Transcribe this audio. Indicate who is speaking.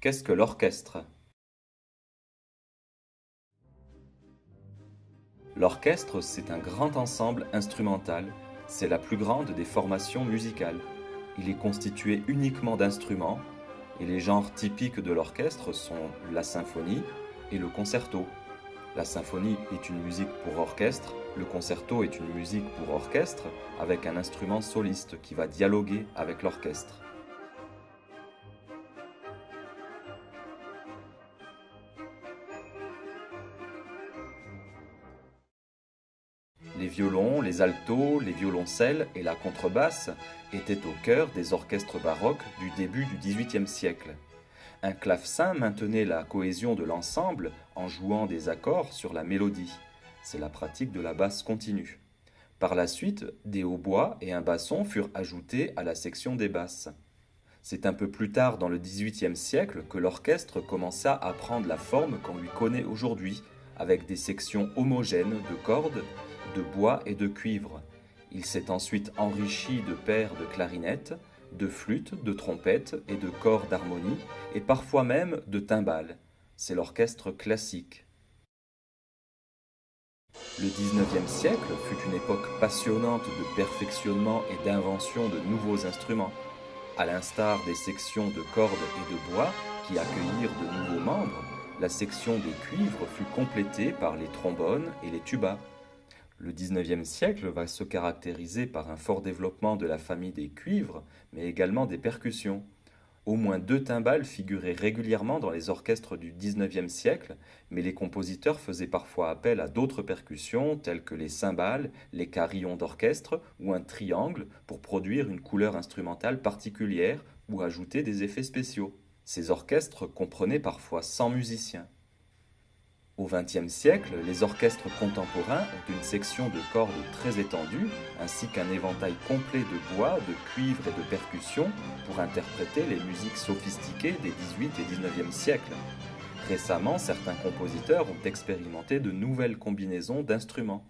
Speaker 1: Qu'est-ce que l'orchestre? L'orchestre, c'est un grand ensemble instrumental, c'est la plus grande des formations musicales. Il est constitué uniquement d'instruments, et les genres typiques de l'orchestre sont la symphonie et le concerto. La symphonie est une musique pour orchestre, le concerto est une musique pour orchestre, avec un instrument soliste qui va dialoguer avec l'orchestre. Les violons, les altos, les violoncelles et la contrebasse étaient au cœur des orchestres baroques du début du XVIIIe siècle. Un clavecin maintenait la cohésion de l'ensemble en jouant des accords sur la mélodie. C'est la pratique de la basse continue. Par la suite, des hautbois et un basson furent ajoutés à la section des basses. C'est un peu plus tard dans le XVIIIe siècle que l'orchestre commença à prendre la forme qu'on lui connaît aujourd'hui, avec des sections homogènes de cordes, de bois et de cuivre. Il s'est ensuite enrichi de paires de clarinettes, de flûtes, de trompettes et de corps d'harmonie, et parfois même de timbales. C'est l'orchestre classique. Le XIXe siècle fut une époque passionnante de perfectionnement et d'invention de nouveaux instruments. À l'instar des sections de cordes et de bois qui accueillirent de nouveaux membres, la section des cuivres fut complétée par les trombones et les tubas. Le XIXe siècle va se caractériser par un fort développement de la famille des cuivres, mais également des percussions. Au moins deux timbales figuraient régulièrement dans les orchestres du XIXe siècle, mais les compositeurs faisaient parfois appel à d'autres percussions telles que les cymbales, les carillons d'orchestre ou un triangle pour produire une couleur instrumentale particulière ou ajouter des effets spéciaux. Ces orchestres comprenaient parfois 100 musiciens. Au XXe siècle, les orchestres contemporains ont une section de cordes très étendue, ainsi qu'un éventail complet de bois, de cuivre et de percussions pour interpréter les musiques sophistiquées des XVIIIe et XIXe siècles. Récemment, certains compositeurs ont expérimenté de nouvelles combinaisons d'instruments.